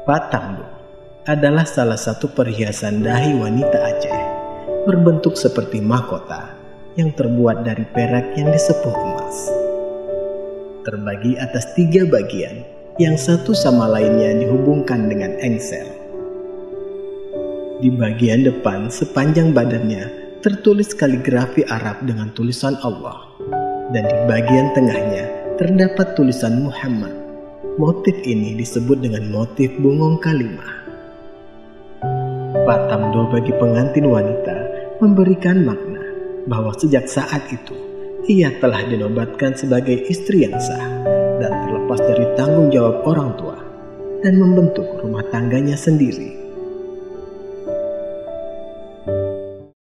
Patamdo adalah salah satu perhiasan dahi wanita Aceh berbentuk seperti mahkota yang terbuat dari perak yang disepuh emas. Terbagi atas 3 bagian yang satu sama lainnya dihubungkan dengan engsel. Di bagian depan sepanjang badannya tertulis kaligrafi Arab dengan tulisan Allah, dan di bagian tengahnya terdapat tulisan Muhammad. Motif ini disebut dengan motif bungong kalimah. Patamdo bagi pengantin wanita memberikan makna bahwa sejak saat itu ia telah dinobatkan sebagai istri yang sah dan terlepas dari tanggung jawab orang tua dan membentuk rumah tangganya sendiri.